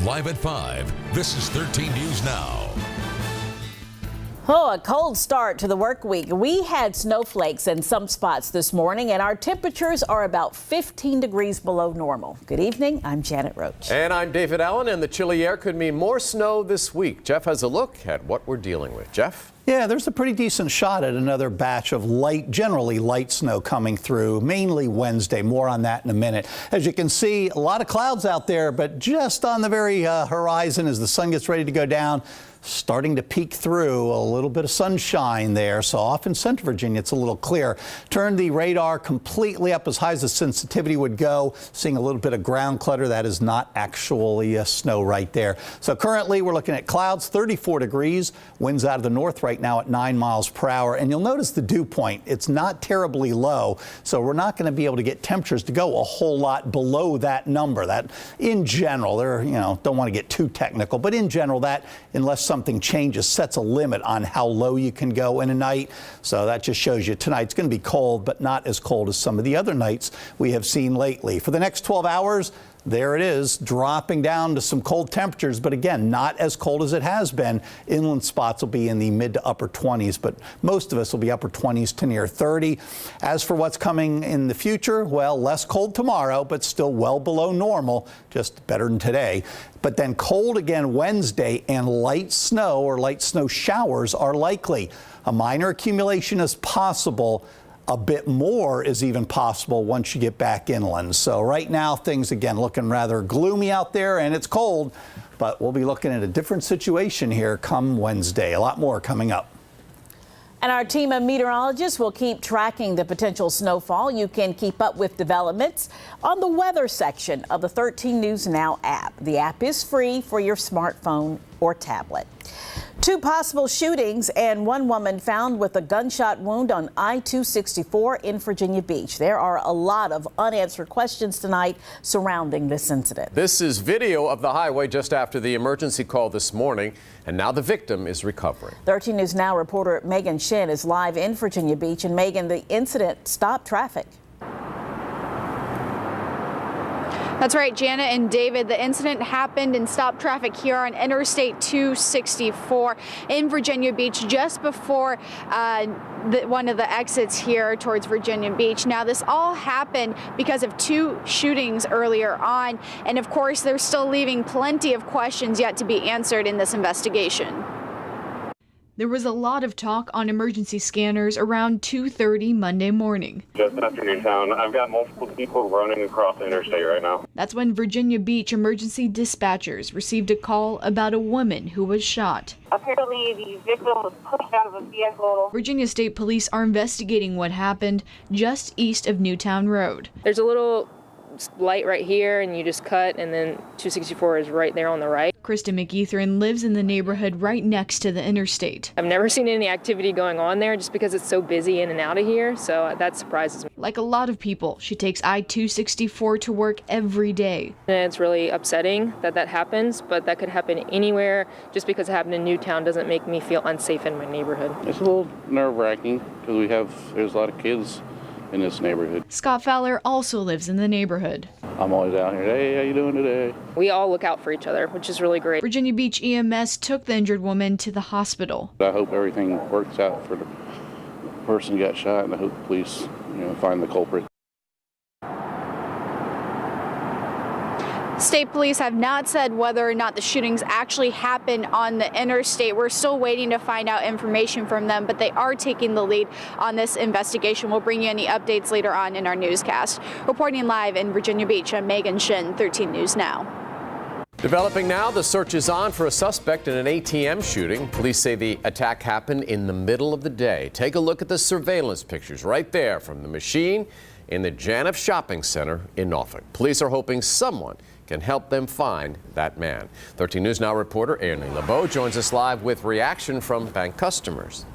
Live at 5, this is 13 News Now. Oh, a cold start to the work week. We had snowflakes in some spots this morning, and our temperatures are about 15 degrees below normal. Good evening. I'm Janet Roach. And I'm David Allen, and the chilly air could mean more snow this week. Jeff has a look at what we're dealing with. Jeff? Yeah, there's a pretty decent shot at another batch of generally light snow coming through, mainly Wednesday. More on that in a minute. As you can see, a lot of clouds out there, but just on the very horizon as the sun gets ready to go down, starting to peek through, a little bit of sunshine there. So off in Central Virginia, it's a little clear. Turn the radar completely up as high as the sensitivity would go. Seeing a little bit of ground clutter. That is not actually snow right there. So currently we're looking at clouds, 34 degrees, winds out of the north right now at 9 miles per hour. And you'll notice the dew point. It's not terribly low. So we're not going to be able to get temperatures to go a whole lot below that number. That in general, don't want to get too technical, but in general, that unless something changes, sets a limit on how low you can go in a night. So that just shows you tonight's going to be cold, but not as cold as some of the other nights we have seen lately. For the next 12 hours, there it is, dropping down to some cold temperatures, but again, not as cold as it has been. Inland spots will be in the mid to upper 20s, but most of us will be upper 20s to near 30. As for what's coming in the future, well, less cold tomorrow, but still well below normal, just better than today. But then cold again Wednesday, and light snow or light snow showers are likely. A minor accumulation is possible. A bit more is even possible once you get back inland. So right now, things again looking rather gloomy out there, and it's cold, but we'll be looking at a different situation here come Wednesday. A lot more coming up. And our team of meteorologists will keep tracking the potential snowfall. You can keep up with developments on the weather section of the 13 News Now app. The app is free for your smartphone or tablet. 2 possible shootings and 1 woman found with a gunshot wound on I-264 in Virginia Beach. There are a lot of unanswered questions tonight surrounding this incident. This is video of the highway just after the emergency call this morning, and now the victim is recovering. 13 News Now reporter Megan Shin is live in Virginia Beach. And Megan, the incident stopped traffic. That's right, Janet and David. The incident happened and stopped traffic here on Interstate 264 in Virginia Beach just before one of the exits here towards Virginia Beach. Now, this all happened because of 2 shootings earlier on. And of course, they're still leaving plenty of questions yet to be answered in this investigation. There was a lot of talk on emergency scanners around 2:30 Monday morning. Just after Newtown, I've got multiple people running across the interstate right now. That's when Virginia Beach emergency dispatchers received a call about a woman who was shot. Apparently, the victim was pushed out of a vehicle. Virginia State Police are investigating what happened just east of Newtown Road. There's a little light right here, and you just cut, and then 264 is right there on the right. Krista McEthern lives in the neighborhood right next to the interstate. I've never seen any activity going on there just because it's so busy in and out of here, so that surprises me. Like a lot of people, she takes I-264 to work every day. And it's really upsetting that that happens, but that could happen anywhere. Just because it happened in Newtown doesn't make me feel unsafe in my neighborhood. It's a little nerve-wracking because there's a lot of kids in this neighborhood. Scott Fowler also lives in the neighborhood. I'm always out here, hey, how you doing today? We all look out for each other, which is really great. Virginia Beach EMS took the injured woman to the hospital. I hope everything works out for the person who got shot, and I hope the police, find the culprit. State police have not said whether or not the shootings actually happened on the interstate. We're still waiting to find out information from them, but they are taking the lead on this investigation. We'll bring you any updates later on in our newscast. Reporting live in Virginia Beach, I'm Megan Shin, 13 News Now. Developing now, the search is on for a suspect in an ATM shooting. Police say the attack happened in the middle of the day. Take a look at the surveillance pictures right there from the machine in the Janif Shopping Center in Norfolk. Police are hoping someone can help them find that man. 13 News Now reporter Ernie LeBeau joins us live with reaction from bank customers.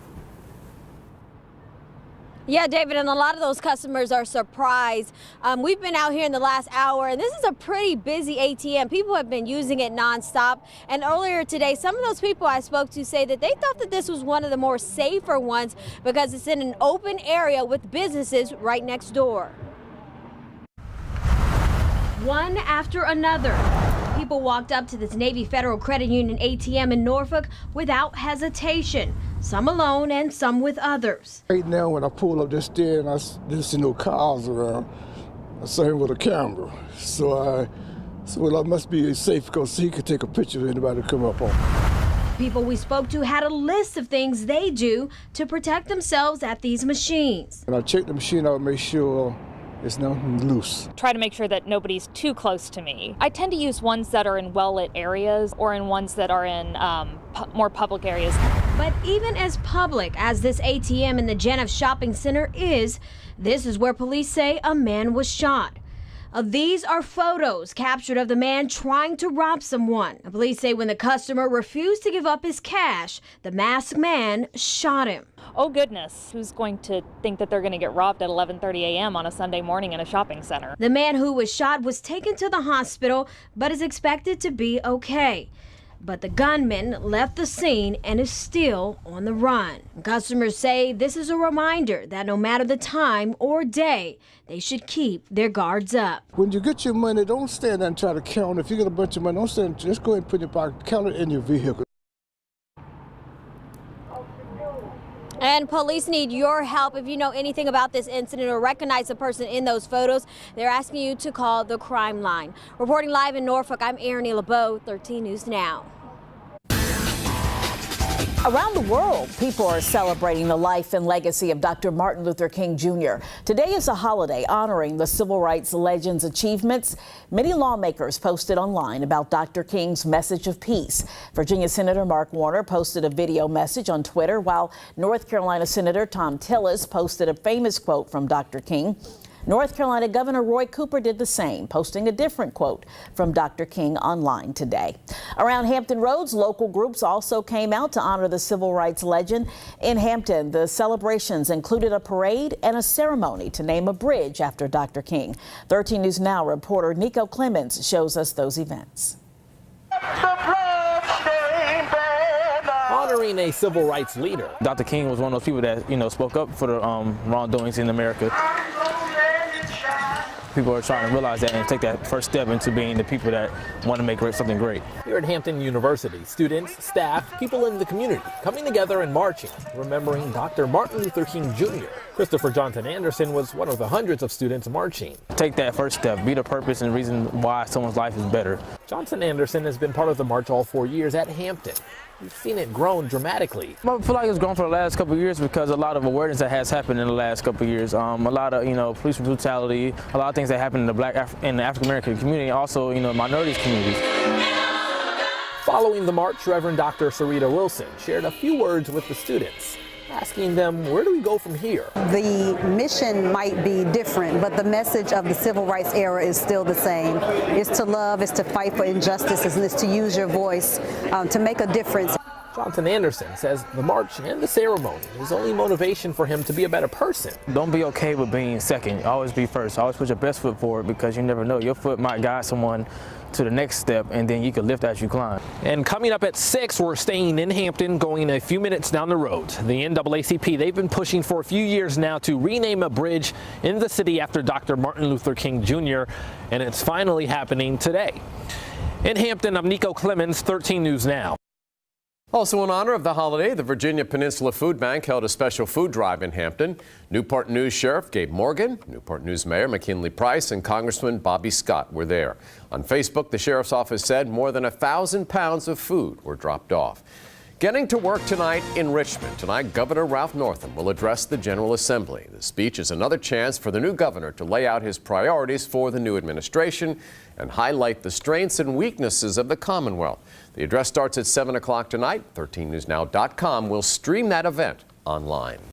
Yeah, David, and a lot of those customers are surprised. We've been out here in the last hour, and this is a pretty busy ATM. People have been using it nonstop. And earlier today, some of those people I spoke to say that they thought that this was one of the more safer ones because it's in an open area with businesses right next door. One after another, People walked up to this Navy Federal Credit Union ATM in Norfolk without hesitation, some alone and some with others. Right now, when I pull up this there and I didn't see no cars around, I saw him with a camera. So I must be safe because he could take a picture of anybody come up on. People we spoke to had a list of things they do to protect themselves at these machines. And I check the machine out and make sure it's not loose. Try to make sure that nobody's too close to me. I tend to use ones that are in well-lit areas or in ones that are in more public areas. But even as public as this ATM in the Jennifer Shopping Center is, this is where police say a man was shot. These are photos captured of the man trying to rob someone. Police say when the customer refused to give up his cash, the masked man shot him. Oh goodness, who's going to think that they're going to get robbed at 11:30 a.m. on a Sunday morning in a shopping center? The man who was shot was taken to the hospital but is expected to be okay. But the gunman left the scene and is still on the run. Customers say this is a reminder that no matter the time or day, they should keep their guards up. When you get your money, don't stand there and try to count. If you get a bunch of money, don't stand, just go ahead and put it in your pocket, count it in your vehicle. And police need your help. If you know anything about this incident or recognize the person in those photos, they're asking you to call the crime line. Reporting live in Norfolk, I'm Erin LeBeau, 13 News Now. Around the world, people are celebrating the life and legacy of Dr. Martin Luther King Jr. Today is a holiday honoring the civil rights legend's achievements. Many lawmakers posted online about Dr. King's message of peace. Virginia Senator Mark Warner posted a video message on Twitter, while North Carolina Senator Tom Tillis posted a famous quote from Dr. King. North Carolina Governor Roy Cooper did the same, posting a different quote from Dr. King online today. Around Hampton Roads, local groups also came out to honor the civil rights legend. In Hampton, the celebrations included a parade and a ceremony to name a bridge after Dr. King. 13 News Now reporter Nico Clemens shows us those events. Honoring a civil rights leader. Dr. King was one of those people that, spoke up for the wrongdoings in America. People are trying to realize that and take that first step into being the people that want to make something great. Here at Hampton University, students, staff, people in the community coming together and marching, remembering Dr. Martin Luther King Jr. Christopher Johnson Anderson was one of the hundreds of students marching. Take that first step, be the purpose and reason why someone's life is better. Johnson Anderson has been part of the march all 4 years at Hampton. We've seen it grown dramatically. I feel like it's grown for the last couple of years because a lot of awareness that has happened in the last couple of years. A lot of, police brutality, a lot of things that happen in the African American community, also, minorities communities. Following the march, Reverend Dr. Sarita Wilson shared a few words with the students, asking them, where do we go from here? The mission might be different, but the message of the civil rights era is still the same. It's to love, it's to fight for injustices, and it's to use your voice to make a difference. Johnson Anderson says the march and the ceremony is only motivation for him to be a better person. Don't be okay with being second. Always be first. Always put your best foot forward because you never know. Your foot might guide someone to the next step, and then you can lift as you climb. And coming up at 6, we're staying in Hampton, going a few minutes down the road. The NAACP, they've been pushing for a few years now to rename a bridge in the city after Dr. Martin Luther King Jr., and it's finally happening today. In Hampton, I'm Nico Clemens, 13 News Now. Also in honor of the holiday, the Virginia Peninsula Food Bank held a special food drive in Hampton. Newport News Sheriff Gabe Morgan, Newport News Mayor McKinley Price, and Congressman Bobby Scott were there. On Facebook, the sheriff's office said more than 1,000 pounds of food were dropped off. Getting to work tonight in Richmond. Tonight, Governor Ralph Northam will address the General Assembly. The speech is another chance for the new governor to lay out his priorities for the new administration and highlight the strengths and weaknesses of the Commonwealth. The address starts at 7 o'clock tonight. 13newsnow.com will stream that event online.